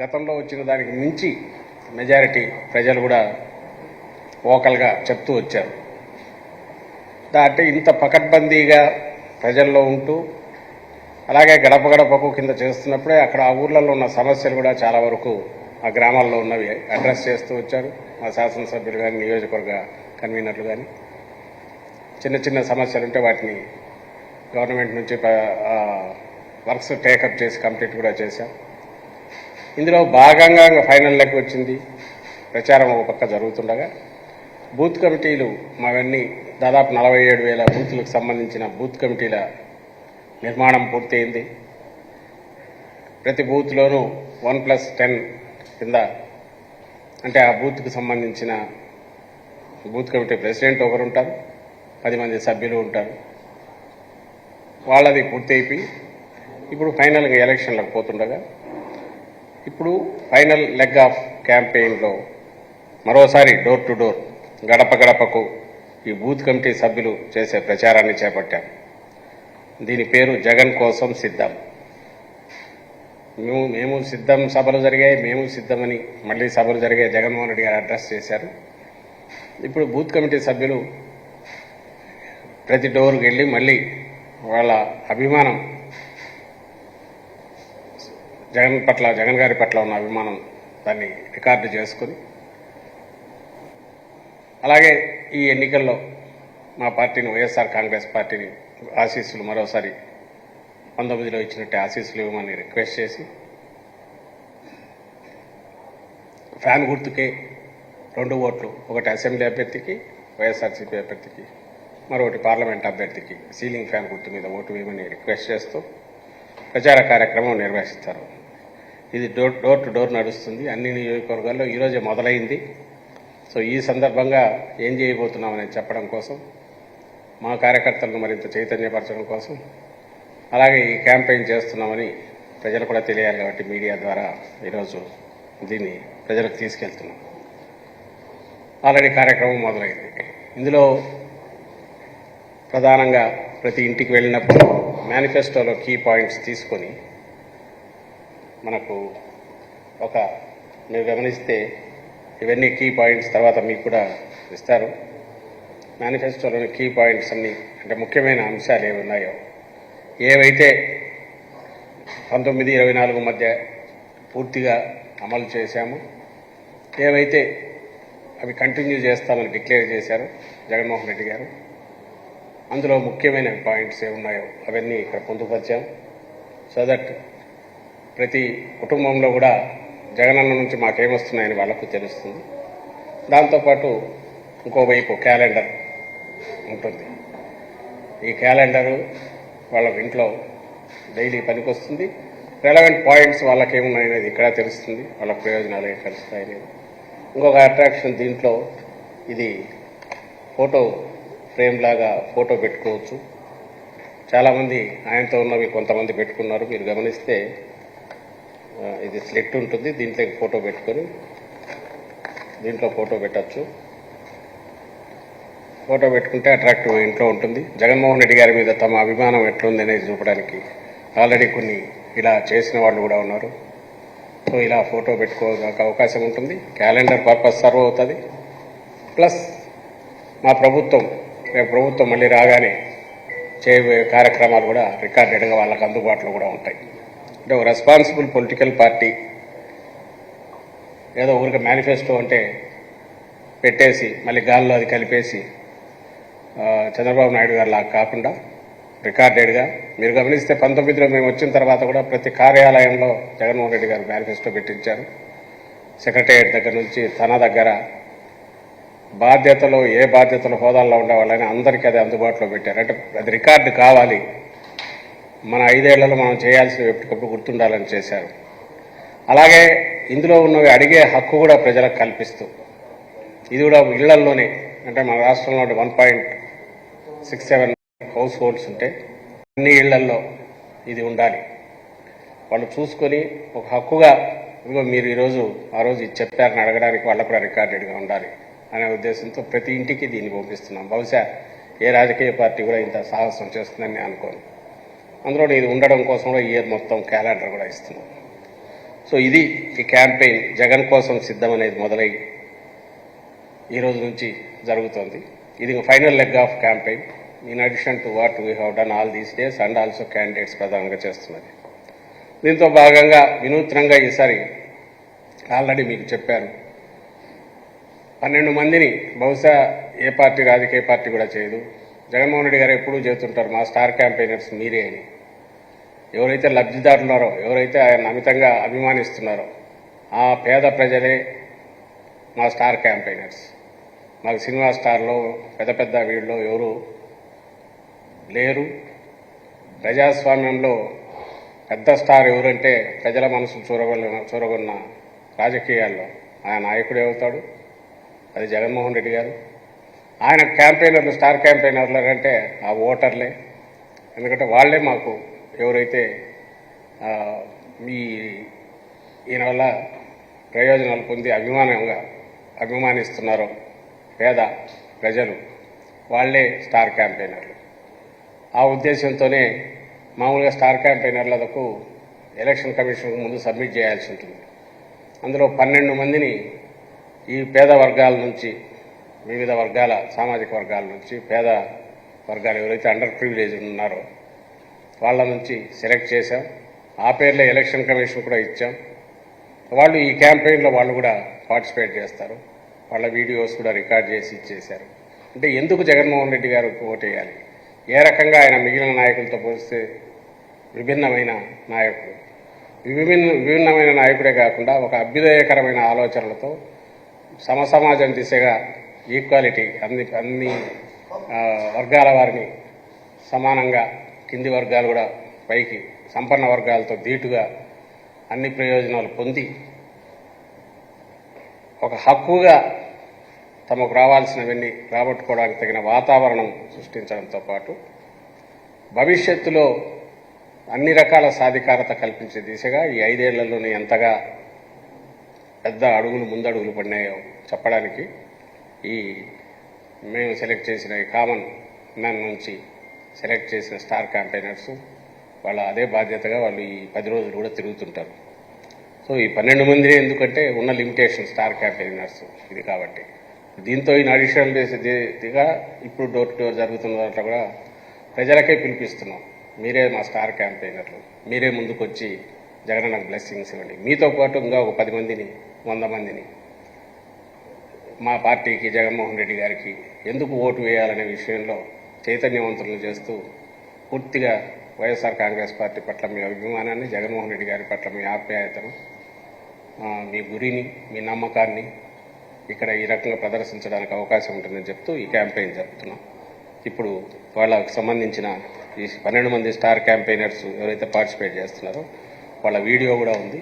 గతంలో వచ్చిన దానికి మించి మెజారిటీ ప్రజలు కూడా వోకల్గా చెప్తూ వచ్చారు. అంటే ఇంత పకడ్బందీగా ప్రజల్లో ఉంటూ అలాగే గడప గడపకు కింద చేస్తున్నప్పుడే అక్కడ ఆ ఊర్లలో ఉన్న సమస్యలు కూడా చాలా వరకు ఆ గ్రామాల్లో ఉన్నవి అడ్రస్ చేస్తూ వచ్చారు. మా శాసనసభ్యులు కానీ నియోజకవర్గ కన్వీనర్లు కానీ చిన్న చిన్న సమస్యలు ఉంటే వాటిని గవర్నమెంట్ నుంచి వర్క్స్ టేకప్ చేసి కంప్లీట్ కూడా చేశాం. ఇందులో భాగంగా ఫైనల్ లెక్క వచ్చింది. ప్రచారం ఒక పక్క జరుగుతుండగా బూత్ కమిటీలు మావన్నీ దాదాపు 47,000 బూత్లకు సంబంధించిన బూత్ కమిటీల నిర్మాణం పూర్తయింది. ప్రతి బూత్లోనూ 1+10 కింద అంటే ఆ బూత్కు సంబంధించిన బూత్ కమిటీ ప్రెసిడెంట్ ఒకరు ఉంటారు, 10 మంది సభ్యులు ఉంటారు. వాళ్ళది పూర్తి అయిపోయి ఇప్పుడు ఫైనల్గా ఎలక్షన్లకు పోతుండగా ఇప్పుడు ఫైనల్ లెగ్ ఆఫ్ క్యాంపెయిన్లో మరోసారి డోర్ టు డోర్ గడప గడపకు ఈ బూత్ కమిటీ సభ్యులు చేసే ప్రచారాన్ని చేపట్టాం. దీని పేరు జగన్ కోసం సిద్ధం. మేము సిద్ధం సభలు జరిగాయి, మేము సిద్ధమని మళ్ళీ సభలు జరిగాయి. జగన్మోహన్ రెడ్డి గారు అడ్రస్ చేశారు. ఇప్పుడు బూత్ కమిటీ సభ్యులు ప్రతి డోర్కి వెళ్ళి మళ్ళీ వాళ్ళ అభిమానం జగన్ గారి పట్ల ఉన్న అభిమానం దాన్ని రికార్డు చేసుకుని అలాగే ఈ ఎన్నికల్లో మా పార్టీని వైఎస్ఆర్ కాంగ్రెస్ పార్టీని ఆశీస్సులు మరోసారి 19లో ఇచ్చినట్టే ఆశీస్సులు ఇవ్వమని రిక్వెస్ట్ చేసి ఫ్యాన్ గుర్తుకే 2 ఓట్లు, ఒకటి అసెంబ్లీ అభ్యర్థికి వైఎస్ఆర్సీపీ అభ్యర్థికి, మరొకటి పార్లమెంట్ అభ్యర్థికి సీలింగ్ ఫ్యాన్ గుర్తు మీద ఓటు వేయమని రిక్వెస్ట్ చేస్తూ ప్రచార కార్యక్రమం నిర్వహిస్తారు. ఇది డోర్ టు డోర్ నడుస్తుంది. అన్ని నియోజకవర్గాల్లో ఈరోజే మొదలైంది. సో ఈ సందర్భంగా ఏం చేయబోతున్నామని చెప్పడం కోసం, మా కార్యకర్తలను మరింత చైతన్యపరచడం కోసం, అలాగే ఈ క్యాంపెయిన్ చేస్తున్నామని ప్రజలు కూడా తెలియాలి కాబట్టి మీడియా ద్వారా ఈరోజు దీన్ని ప్రజలకు తీసుకెళ్తున్నాం. ఆల్రెడీ కార్యక్రమం మొదలైంది. ఇందులో ప్రధానంగా ప్రతి ఇంటికి వెళ్ళినప్పుడు మేనిఫెస్టోలో కీ పాయింట్స్ తీసుకొని మనకు మీరు గమనిస్తే ఇవన్నీ కీ పాయింట్స్ తర్వాత మీకు కూడా ఇస్తారు. మేనిఫెస్టోలోని కీ పాయింట్స్ అన్నీ అంటే ముఖ్యమైన అంశాలు ఏవి ఉన్నాయో, ఏవైతే 19-24 మధ్య పూర్తిగా అమలు చేశామో, ఏవైతే అవి కంటిన్యూ చేస్తామని డిక్లేర్ చేశారు జగన్మోహన్ రెడ్డి గారు, అందులో ముఖ్యమైన పాయింట్స్ ఏమున్నాయో అవన్నీ ఇక్కడ పొందుపరిచాం. సో దట్ ప్రతి కుటుంబంలో కూడా జగనన్న నుంచి మాకేమొస్తున్నాయని వాళ్ళకు తెలుస్తుంది. దాంతోపాటు ఇంకోవైపు క్యాలెండర్ ఉంటుంది. ఈ క్యాలెండరు వాళ్ళ ఇంట్లో డైలీ పనికొస్తుంది. రెలవెంట్ పాయింట్స్ వాళ్ళకి ఏమున్నాయనేది ఇక్కడ తెలుస్తుంది, వాళ్ళ ప్రయోజనాలు ఏం కలుస్తాయనేది. ఇంకొక అట్రాక్షన్ దీంట్లో ఇది ఫోటో ఫ్రేమ్ లాగా ఫోటో పెట్టుకోవచ్చు. చాలామంది ఆయనతో ఉన్నవి కొంతమంది పెట్టుకున్నారు. మీరు గమనిస్తే ఇది స్లెట్ ఉంటుంది, దీంట్లో ఫోటో పెట్టుకొని దీంట్లో ఫోటో పెట్టచ్చు. ఫోటో పెట్టుకుంటే అట్రాక్టివ్ ఇంట్లో ఉంటుంది. జగన్మోహన్ రెడ్డి గారి మీద తమ అభిమానం ఎట్లుంది అనేది చూపడానికి ఆల్రెడీ కొన్ని ఇలా చేసిన వాళ్ళు కూడా ఉన్నారు. సో ఇలా ఫోటో పెట్టుకోవడానికి అవకాశం ఉంటుంది. క్యాలెండర్ పర్పస్ సర్వ్ అవుతుంది. ప్లస్ మా ప్రభుత్వం మళ్ళీ రాగానే చేయబోయే కార్యక్రమాలు కూడా రికార్డెడ్గా వాళ్ళకి అందుబాటులో కూడా ఉంటాయి. అంటే ఒక రెస్పాన్సిబుల్ పొలిటికల్ పార్టీ ఏదో ఊరికి మేనిఫెస్టో అంటే పెట్టేసి మళ్ళీ గాల్లో అది కలిపేసి చంద్రబాబు నాయుడు గారు లాగా కాకుండా రికార్డెడ్గా మీరు గమనిస్తే 19లో మేము వచ్చిన తర్వాత కూడా ప్రతి కార్యాలయంలో జగన్మోహన్ రెడ్డి గారు మేనిఫెస్టో పెట్టించారు. సెక్రటేరియట్ దగ్గర నుంచి తన దగ్గర ఏ బాధ్యతలు హోదాల్లో ఉండేవాళ్ళని అందరికీ అది అందుబాటులో పెట్టారు. అంటే అది రికార్డు కావాలి, మన 5 ఏళ్లలో మనం చేయాల్సినవి ఎప్పటికప్పుడు గుర్తుండాలని చేశారు. అలాగే ఇందులో ఉన్నవి అడిగే హక్కు కూడా ప్రజలకు కల్పిస్తూ ఇది కూడా ఇళ్లల్లోనే అంటే మన రాష్ట్రంలో 1.67 హౌస్ హోల్డ్స్ ఉంటే అన్ని ఇళ్లల్లో ఇది ఉండాలి. వాళ్ళు చూసుకొని ఒక హక్కుగా ఇదిగో మీరు ఆ రోజు ఇది చెప్పారని అడగడానికి వాళ్ళకు కూడా రికార్డెడ్గా ఉండాలి అనే ఉద్దేశంతో ప్రతి ఇంటికి దీన్ని పంపిస్తున్నాం. బహుశా ఏ రాజకీయ పార్టీ కూడా ఇంత సాహసం చేస్తుందని అనుకోను. అందులో ఇది ఉండడం కోసం కూడా ఇయర్ మొత్తం క్యాలెండర్ కూడా ఇస్తున్నాం. సో ఇది ఈ క్యాంపెయిన్ జగన్ కోసం సిద్ధం అనేది మొదలై ఈ రోజు నుంచి జరుగుతోంది. ఇది final leg of campaign in addition to what we have done all these days and also candidates ప్రధానంగా చేస్తున్నది. దీంతో భాగంగా వినూత్నంగా ఈసారి ఆల్రెడీ మీకు చెప్పాను, 12 మందిని బహుశా ఏ పార్టీ రాజకీయ పార్టీ కూడా చేయదు. జగన్మోహన్ రెడ్డి గారు ఎప్పుడూ చెబుతుంటారు మా స్టార్ క్యాంపెయినర్స్ మీరే అని. ఎవరైతే లబ్ధిదారులున్నారో, ఎవరైతే ఆయన అమితంగా అభిమానిస్తున్నారో ఆ పేద ప్రజలే మా స్టార్ క్యాంపెయినర్స్. మాకు సినిమా స్టార్లో పెద్ద పెద్ద వీళ్ళు ఎవరు లేరు. ప్రజాస్వామ్యంలో పెద్ద స్టార్ ఎవరంటే ప్రజల మనసు చూరగొన్న రాజకీయాల్లో ఆయన నాయకుడే అవుతాడు, అది జగన్మోహన్ రెడ్డి గారు. ఆయన క్యాంపెయినర్లు స్టార్ క్యాంపెయినర్లు అంటే ఆ ఓటర్లే. ఎందుకంటే వాళ్లే మాకు ఎవరైతే ఈయన వల్ల ప్రయోజనాలు పొంది అభిమానిస్తున్నారో పేద ప్రజలు, వాళ్లే స్టార్ క్యాంపెయినర్లు. ఆ ఉద్దేశంతోనే మామూలుగా స్టార్ క్యాంపెయినర్లకు ఎలక్షన్ కమిషన్ ముందు సబ్మిట్ చేయాల్సి ఉంటుంది. అందులో 12 మందిని ఈ పేద వర్గాల నుంచి, వివిధ వర్గాల సామాజిక వర్గాల నుంచి, పేద వర్గాలు ఎవరైతే అండర్ ప్రివిలేజ్ ఉన్నారో వాళ్ళ నుంచి సెలెక్ట్ చేశాం. ఆ పేర్లే ఎలక్షన్ కమిషన్ కూడా ఇచ్చాం. వాళ్ళు ఈ క్యాంపెయిన్లో వాళ్ళు కూడా పార్టిసిపేట్ చేస్తారు. వాళ్ళ వీడియోస్ కూడా రికార్డ్ చేసి ఇచ్చేశారు. అంటే ఎందుకు జగన్మోహన్ రెడ్డి గారికి ఓటేయాలి, ఏ రకంగా ఆయన మిగిలిన నాయకులతో పోలిస్తే విభిన్నమైన నాయకుడు. విభిన్నమైన నాయకుడే కాకుండా ఒక అభ్యుదయకరమైన ఆలోచనలతో సమసమాజం దిశగా ఈక్వాలిటీ, అన్ని వర్గాల వారిని సమానంగా, కింది వర్గాలు కూడా పైకి సంపన్న వర్గాలతో ధీటుగా అన్ని ప్రయోజనాలు పొంది ఒక హక్కుగా తమకు రావాల్సినవన్నీ రాబట్టుకోవడానికి తగిన వాతావరణం సృష్టించడంతో పాటు భవిష్యత్తులో అన్ని రకాల సాధికారత కల్పించే దిశగా ఈ 5 ఏళ్లలోనే ఎంతగా పెద్ద ముందడుగులు పడినాయో చెప్పడానికి మేము సెలెక్ట్ చేసిన ఈ కామన్ మ్యాన్ నుంచి సెలెక్ట్ చేసిన స్టార్ క్యాంపెయినర్స్ వాళ్ళ అదే బాధ్యతగా వాళ్ళు ఈ 10 రోజులు కూడా తిరుగుతుంటారు. సో ఈ 12 మంది ఎందుకంటే ఉన్న లిమిటేషన్ స్టార్ క్యాంపెయినర్స్ ఇది కాబట్టి, దీంతో ఈ అడిషనల్ బేస్గా ఇప్పుడు డోర్ టు డోర్ జరుగుతున్న దాంట్లో కూడా ప్రజలకే పిలిపిస్తున్నాం, మీరే మా స్టార్ క్యాంపెయినర్లు, మీరే ముందుకొచ్చి జగనన్నకు బ్లెస్సింగ్స్ ఇవ్వండి. మీతో పాటు ఇంకా ఒక 10 మందిని 100 మందిని మా పార్టీకి, జగన్మోహన్ రెడ్డి గారికి ఎందుకు ఓటు వేయాలనే విషయంలో చైతన్యవంతులను చేస్తూ పూర్తిగా వైఎస్ఆర్ కాంగ్రెస్ పార్టీ పట్ల మీ అభిమానాన్ని, జగన్మోహన్ రెడ్డి గారి పట్ల మీ ఆప్యాయతను, మీ గురిని, మీ నమ్మకాన్ని ఇక్కడ ఈ రకంగా ప్రదర్శించడానికి అవకాశం ఉంటుందని చెప్తూ ఈ క్యాంపెయిన్ జరుపుతున్నాం. ఇప్పుడు వాళ్ళకు సంబంధించిన ఈ 12 మంది స్టార్ క్యాంపెయినర్స్ ఎవరైతే పార్టిసిపేట్ చేస్తున్నారో వాళ్ళ వీడియో కూడా ఉంది.